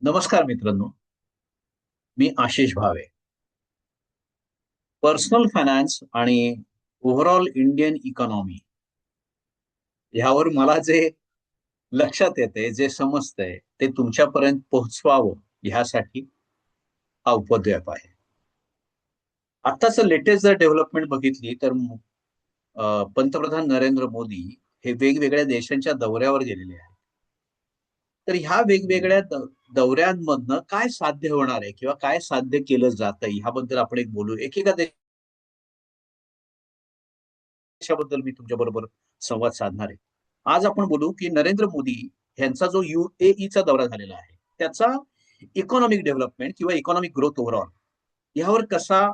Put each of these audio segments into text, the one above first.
नमस्कार मित्रांनो, मी Ashish Bhave. Personal finance आणि ओव्हरऑल इंडियन इकॉनॉमी ह्यावर मला जे लक्षात येते, जे समजतंय ते तुमच्यापर्यंत पोहोचवावं ह्यासाठी हा उपद्व्याप आहे. आत्ताच लेटेस्ट जर डेव्हलपमेंट बघितली तर पंतप्रधान नरेंद्र मोदी हे वेगवेगळ्या देशांच्या दौऱ्यावर गेलेले आहेत. तर ह्या वेगवेगळ्या दौऱ्यांमधनं काय साध्य होणार आहे किंवा काय साध्य केलं जातंय ह्याबद्दल आपण एक बोलू. एकेका देशाबद्दल मी तुमच्याबरोबर संवाद साधणार आहे. आज आपण बोलू की नरेंद्र मोदी यांचा जो UAE दौरा झालेला आहे, त्याचा इकॉनॉमिक डेव्हलपमेंट किंवा इकॉनॉमिक ग्रोथ ओव्हरऑल यावर कसा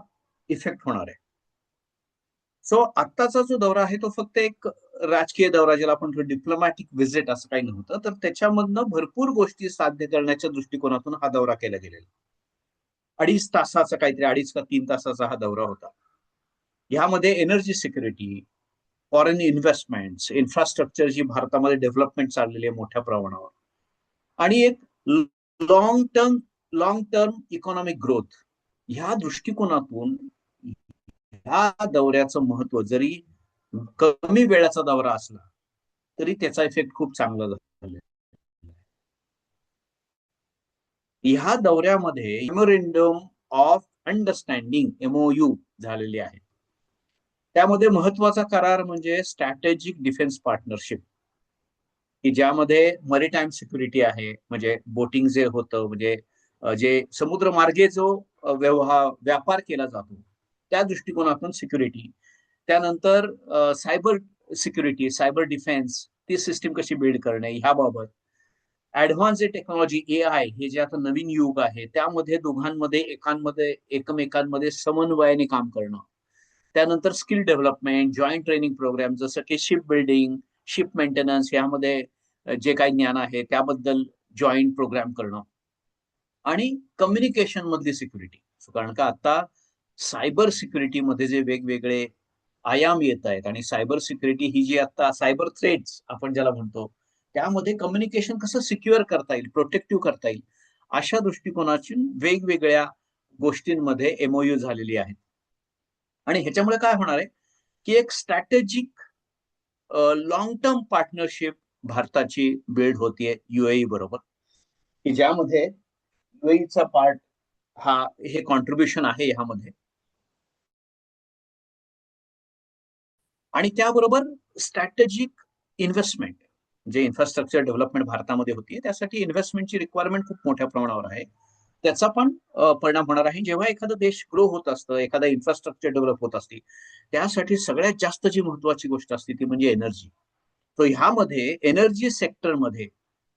इफेक्ट होणार आहे. सो आत्ताचा जो दौरा आहे तो फक्त एक राजकीय दौरा, ज्याला आपण डिप्लोमॅटिक व्हिजिट असं काही नव्हतं. तर त्याच्यामधनं भरपूर गोष्टी साध्य करण्याच्या दृष्टिकोनातून हा दौरा केला गेलेला. 2.5 तासाचा, काहीतरी 2.5 का 3 तासाचा हा दौरा होता. ह्यामध्ये energy security, foreign investment, infrastructure जी भारतामध्ये डेव्हलपमेंट चाललेली आहे मोठ्या प्रमाणावर, आणि एक long term long term economic growth ह्या दृष्टिकोनातून ह्या दौऱ्याचं महत्व, जरी कमी वेळाचा दौरा असला तरी त्याचा इफेक्ट खूप चांगला झाला. ह्या दौऱ्यामध्ये मेमोरेंडम ऑफ अंडरस्टँडिंग MOU झालेली आहे. त्यामध्ये महत्वाचा करार म्हणजे स्ट्रॅटेजिक डिफेन्स पार्टनरशिप, की ज्यामध्ये मरीटाईम सिक्युरिटी आहे, म्हणजे बोटिंग जे होतं, म्हणजे जे समुद्रमार्गे जो व्यवहार व्यापार केला जातो त्या दृष्टिकोनातून सिक्युरिटी. त्यानंतर सायबर सिक्युरिटी, सायबर डिफेन्स, ती सिस्टीम कशी बिल्ड करणे ह्याबाबत. ऍडव्हान्स टेक्नॉलॉजी, AI, हे जे आता नवीन युग आहे त्यामध्ये दोघांमध्ये एकमेकांमध्ये समन्वयाने काम करणं. त्यानंतर skill development, joint training program, जसं की शिप बिल्डिंग, शिप मेंटेनन्स यामध्ये जे काही ज्ञान आहे त्याबद्दल जॉईंट प्रोग्राम करणं. आणि कम्युनिकेशन मधली सिक्युरिटी, कारण का आता सायबर सिक्युरिटीमध्ये जे वेगवेगळे आयाम येत आहेत, आणि सायबर सिक्युरिटी ही जी आता सायबर थ्रेट्स आपण ज्याला म्हणतो, त्यामध्ये कम्युनिकेशन कसं सिक्युअर करता येईल, प्रोटेक्टिव्ह करता येईल, अशा दृष्टिकोनाची वेगवेगळ्या गोष्टींमध्ये MOU झालेली आहेत. आणि ह्याच्यामुळे काय होणार आहे की एक स्ट्रॅटेजिक लॉंग टर्म पार्टनरशिप भारताची बिल्ड होतीये UAE बरोबर, की ज्यामध्ये UAEचा पार्ट हा हे कॉन्ट्रीब्युशन आहे ह्यामध्ये. आणि त्याबरोबर स्ट्रॅटेजिक इन्व्हेस्टमेंट, जे इन्फ्रास्ट्रक्चर डेव्हलपमेंट भारतामध्ये होती त्यासाठी इन्व्हेस्टमेंटची रिक्वायरमेंट खूप मोठ्या प्रमाणावर आहे. त्याचा पण परिणाम होणार आहे. जेव्हा एखादा देश ग्रो होत असतं, एखादा इन्फ्रास्ट्रक्चर डेव्हलप होत असते, त्यासाठी सगळ्यात जास्त जी महत्वाची गोष्ट असते ती म्हणजे एनर्जी. तो ह्यामध्ये एनर्जी सेक्टरमध्ये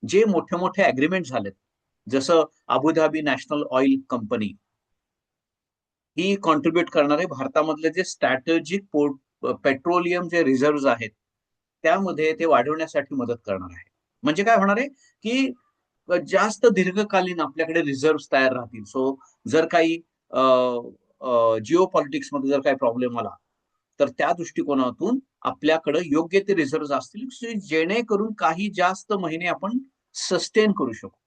जे मोठे मोठे अग्रीमेंट झालेत, जसं अबुधाबी नॅशनल ऑइल कंपनी ही कॉन्ट्रीब्युट करणारे भारतामधले जे स्ट्रॅटेजिक पेट्रोलियम जे रिझर्व्ह आहेत त्यामध्ये ते वाढवण्यासाठी मदत करणार आहे. म्हणजे काय होणार आहे की जास्त दीर्घकालीन आपल्याकडे रिझर्व्ह तयार राहतील. सो जर काही जिओ पॉलिटिक्स मध्ये जर काही प्रॉब्लेम आला तर त्या दृष्टिकोनातून आपल्याकडे योग्य ते रिझर्व्ह असतील, जेणेकरून काही जास्त महिने आपण सस्टेन करू शकू.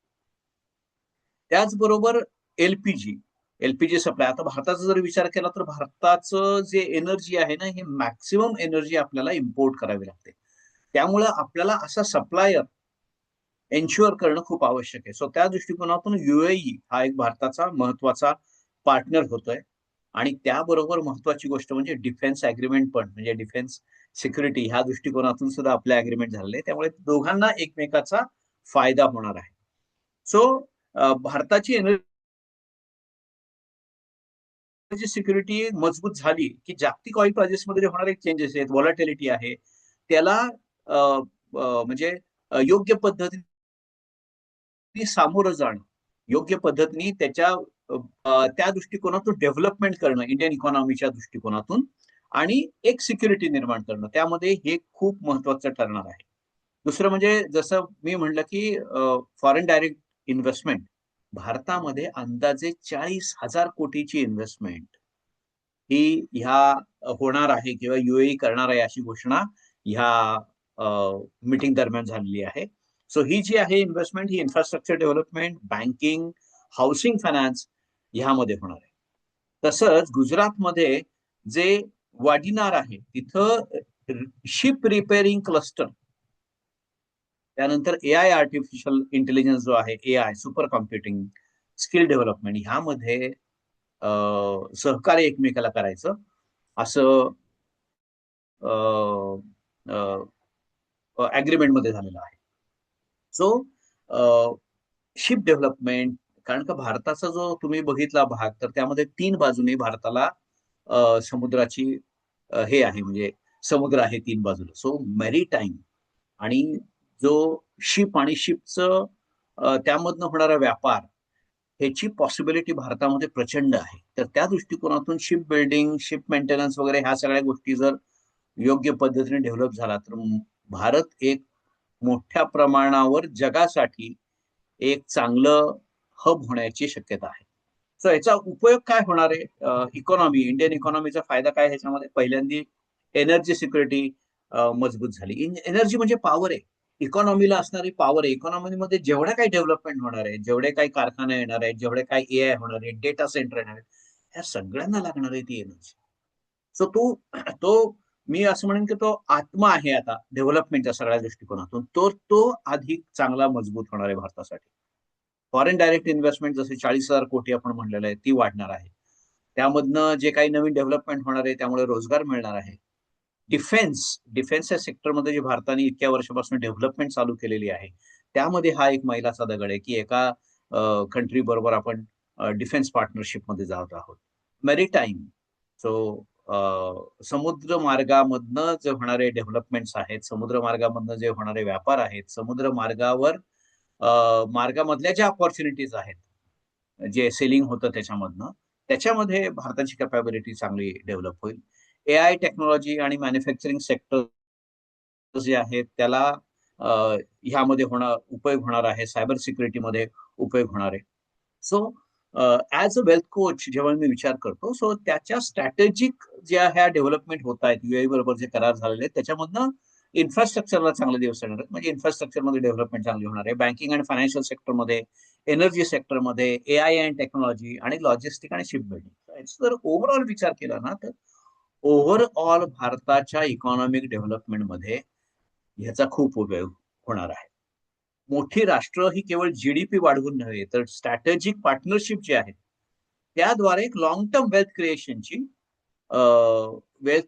त्याचबरोबर एलपीजी एलपीजी सप्लाय, आता भारताचा जर विचार केला तर भारताचं जे एनर्जी आहे ना, हे मॅक्सिमम एनर्जी आपल्याला इम्पोर्ट करावी लागते. त्यामुळे आपल्याला असा सप्लायर एन्श्युअर करणं खूप आवश्यक आहे. सो त्या दृष्टिकोनातून UAE हा एक भारताचा महत्वाचा पार्टनर होतोय. आणि त्याबरोबर महत्वाची गोष्ट म्हणजे डिफेन्स अग्रीमेंट पण, म्हणजे डिफेन्स सिक्युरिटी ह्या दृष्टिकोनातून सुद्धा आपले अग्रीमेंट झालेले, त्यामुळे दोघांना एकमेकाचा फायदा होणार आहे. सो भारताची एनर्जी सिक्युरिटी मजबूत झाली की जागतिक ऑइल प्राइसेसमध्ये होणारे चेंजेस आहेत, व्हॉलॅटिलिटी आहे, त्याला म्हणजे योग्य पद्धतीने सामोरं जाणं, योग्य पद्धतीने त्या दृष्टिकोनातून डेव्हलपमेंट करणं इंडियन इकॉनॉमीच्या दृष्टिकोनातून, आणि एक सिक्युरिटी निर्माण करणं, त्यामध्ये हे खूप महत्वाचं ठरणार आहे. दुसरं म्हणजे जसं मी म्हणलं की फॉरेन डायरेक्ट इन्व्हेस्टमेंट, भारतामध्ये अंदाजे 40,000 कोटीची इन्व्हेस्टमेंट ही होणार आहे किंवा UAE करणार आहे, अशी घोषणा ह्या मीटिंग दरम्यान झालेली आहे. सो ही जी आहे इन्व्हेस्टमेंट, ही infrastructure development, banking, housing finance ह्यामध्ये होणार आहे. तसंच गुजरातमध्ये जे वाडिनार आहे तिथं शिप रिपेअरिंग क्लस्टर, त्यानंतर एआय आर्टिफिशियल इंटेलिजन्स जो आहे, AI super computing, skill development ह्यामध्ये सहकार्य एकमेकाला करायचं असं ऍग्रीमेंटमध्ये झालेलं आहे. सो शिप डेव्हलपमेंट, कारण का भारताचा जो तुम्ही बघितला भाग तर त्यामध्ये 3 बाजूने भारताला समुद्राची हे आहे, म्हणजे समुद्र आहे 3 बाजूला. सो मेरीटाईम आणि जो शिप आणि शिपचं त्यामधनं होणारा व्यापार ह्याची पॉसिबिलिटी भारतामध्ये प्रचंड आहे. तर त्या दृष्टिकोनातून शिप बिल्डिंग, शिप मेंटेनन्स वगैरे ह्या सगळ्या गोष्टी जर योग्य पद्धतीने डेव्हलप झाला तर भारत एक मोठ्या प्रमाणावर जगासाठी एक चांगलं हब होण्याची शक्यता आहे. सो याचा उपयोग काय होणार आहे? इकॉनॉमी, इंडियन इकॉनॉमीचा फायदा काय ह्याच्यामध्ये? पहिल्यांदा एनर्जी सिक्युरिटी मजबूत झाली. एनर्जी म्हणजे पॉवर आहे. इकॉनॉमीला असणारी पॉवर आहे. इकॉनॉमीमध्ये जेवढ्या काही डेव्हलपमेंट होणार आहे, जेवढे काही कारखाने येणार आहेत, जेवढे काही एआय होणार आहे, डेटा सेंटर येणार आहे, ह्या सगळ्यांना लागणार आहे ती एनर्जी. सो तो तो मी असं म्हणेन की तो आत्मा आहे आता डेव्हलपमेंटच्या सगळ्या दृष्टिकोनातून. तो तो अधिक चांगला मजबूत होणार आहे भारतासाठी. फॉरेन डायरेक्ट इन्व्हेस्टमेंट जसे 40,000 कोटी आपण म्हणलेलं आहे ती वाढणार आहे. त्यामधनं जे काही नवीन डेव्हलपमेंट होणार आहे त्यामुळे रोजगार मिळणार आहे. डिफेन्स या सेक्टरमध्ये जे भारताने इतक्या वर्षापासून डेव्हलपमेंट चालू केलेली आहे त्यामध्ये हा एक मैलाचा दगड आहे की एका कंट्री बरोबर आपण डिफेन्स पार्टनरशिप मध्ये जात आहोत. मेरीटाईम, सो समुद्र मार्गामधनं जे होणारे डेव्हलपमेंट्स आहेत, समुद्र मार्गामधनं जे होणारे व्यापार आहेत, समुद्र मार्गावर मार्गामधल्या ज्या अपॉर्च्युनिटीज आहेत, जे सेलिंग होतं त्याच्यामध्ये भारताची कॅपॅबिलिटी चांगली डेव्हलप होईल. एआय टेक्नॉलॉजी आणि मॅन्युफॅक्चरिंग सेक्टर जे आहेत त्याला ह्यामध्ये उपयोग होणार आहे. सायबर सिक्युरिटीमध्ये उपयोग होणार आहे. So as a wealth coach जेव्हा मी विचार करतो, सो त्याच्या स्ट्रॅटेजिक ज्या ह्या डेव्हलपमेंट होत आहेत युएई बरोबर जे करार झालेले आहेत त्याच्यामधनं इन्फ्रास्ट्रक्चरला चांगले दिवस येणार आहेत. म्हणजे इन्फ्रास्ट्रक्चरमध्ये डेव्हलपमेंट चांगली होणार आहे. बँकिंग आणि फायनान्शियल सेक्टरमध्ये, एनर्जी सेक्टरमध्ये, एआय अँड टेक्नॉलॉजी आणि लॉजिस्टिक आणि शिप बिल्डिंग. जर ओव्हरऑल विचार केला ना तर ओव्हरऑल भारताच्या इकॉनॉमिक डेव्हलपमेंटमध्ये ह्याचा खूप उपयोग होणार आहे. मोठी राष्ट्र ही केवळ जीडीपी वाढवून नव्हे तर स्ट्रॅटेजिक पार्टनरशिप जे आहेत त्याद्वारे एक लॉंग टर्म वेल्थ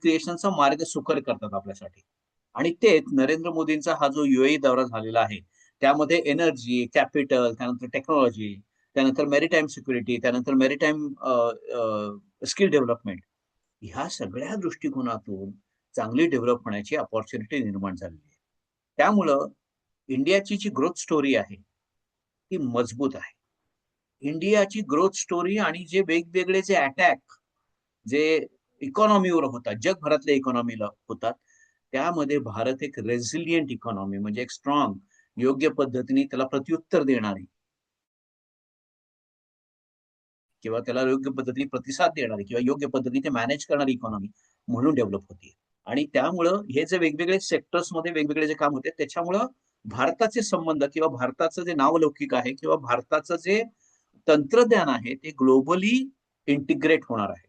क्रिएशनचा मार्ग सुकर करतात आपल्यासाठी. आणि तेच नरेंद्र मोदींचा हा जो युएई दौरा झालेला आहे त्यामध्ये एनर्जी, कॅपिटल, त्यानंतर टेक्नॉलॉजी, त्यानंतर मेरीटाईम सिक्युरिटी, त्यानंतर मेरीटाईम स्किल डेव्हलपमेंट ह्या सगळ्या दृष्टिकोनातून चांगली डेव्हलप होण्याची अपॉर्च्युनिटी निर्माण झालेली आहे. त्यामुळं इंडियाची जी ग्रोथ स्टोरी आहे ती मजबूत आहे. इंडियाची ग्रोथ स्टोरी आणि जे वेगवेगळे जे अटॅक जे इकॉनॉमीवर होतात, जगभरातल्या इकॉनॉमीला होतात, त्यामध्ये भारत एक रेझिलियंट इकॉनॉमी म्हणजे एक स्ट्रॉंग, योग्य पद्धतीने त्याला प्रत्युत्तर देणारी किंवा त्याला योग्य पद्धतीने प्रतिसाद देणारी किंवा योग्य पद्धतीने मॅनेज करणारी इकॉनॉमी म्हणून डेव्हलप होती. आणि त्यामुळं हे जे वेगवेगळे सेक्टर्समध्ये वेगवेगळे जे काम होते त्याच्यामुळं भारताचे संबंध किंवा भारताचं जे नावलौकिक आहे किंवा भारताचं जे तंत्रज्ञान आहे ते ग्लोबली इंटिग्रेट होणार आहे.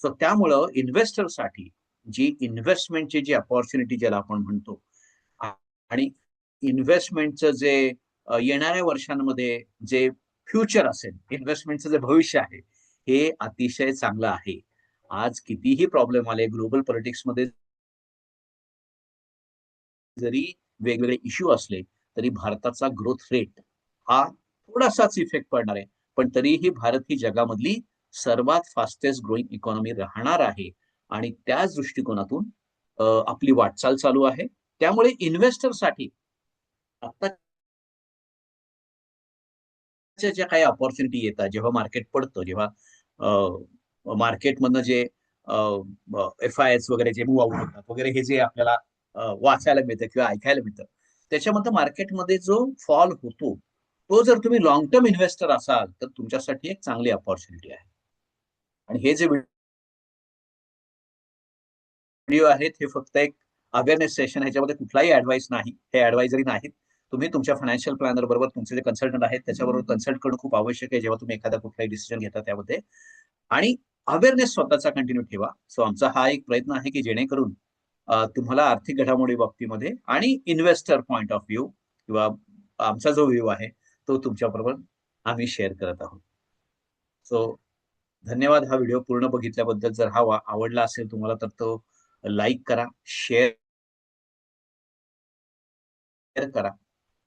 सो त्यामुळं इन्व्हेस्टरसाठी जी इन्व्हेस्टमेंटची जी अपॉर्च्युनिटी ज्याला आपण म्हणतो आणि इन्व्हेस्टमेंटचं जे येणाऱ्या वर्षांमध्ये जे फ्युचर असेल, इन्व्हेस्टमेंटचं जे भविष्य आहे हे अतिशय चांगलं आहे. आज कितीही प्रॉब्लेम आले ग्लोबल पॉलिटिक्समध्ये, जरी वेगवेगळे इश्यू असले तरी भारताचा ग्रोथ रेट हा थोडासाच इफेक्ट पडणार आहे. पण तरीही भारत ही जगामधली सर्वात फास्टेस्ट ग्रोईंग इकॉनॉमी राहणार आहे आणि त्याच दृष्टिकोनातून आपली वाटचाल चालू आहे. त्यामुळे इन्व्हेस्टरसाठी आत्ताच्या ज्या काही अपॉर्च्युनिटी येतात, जेव्हा मार्केट पडतं, जेव्हा मार्केटमधनं जे एफ-आय-एस वगैरे जे मूव्ह आउट होतात वगैरे हे जे आपल्याला वाचायला मिळतं किंवा ऐकायला मिळतं, त्याच्यामध्ये मार्केटमध्ये जो फॉल होतो तो जर तुम्ही लॉंग टर्म इन्व्हेस्टर असाल तर तुमच्यासाठी एक चांगली अपॉर्च्युनिटी आहे. आणि हे जे व्हिडिओ आहेत हे फक्त एक अवेअरनेस सेशन, ह्याच्यामध्ये कुठलाही ऍडवाइस नाही, हे ऍडवायझरी नाहीत. तुम्ही तुमच्या फायनान्शियल प्लॅनर बरोबर तुमचे जे कन्सल्टंट आहेत त्याच्याबरोबर कन्सल्ट करणं खूप आवश्यक आहे जेव्हा तुम्ही एखादा कुठलाही डिसिजन घेता त्यामध्ये. आणि अवेअरनेस स्वतःचा कंटिन्यू ठेवा. सो आमचा हा एक प्रयत्न आहे की जेणेकरून तुम्हाला आर्थिक घडामोडी बाबतीमध्ये आणि इन्व्हेस्टर पॉइंट ऑफ व्ह्यू किंवा आमचा जो व्ह्यू आहे तो तुमच्याबरोबर आम्ही शेअर करत आहोत. सो धन्यवाद हा व्हिडिओ पूर्ण बघितल्याबद्दल. जर हा आवडला असेल तुम्हाला तर तो लाईक करा, शेअर करा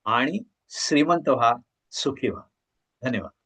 आणि श्रीमंत व्हा, सुखी व्हा. धन्यवाद.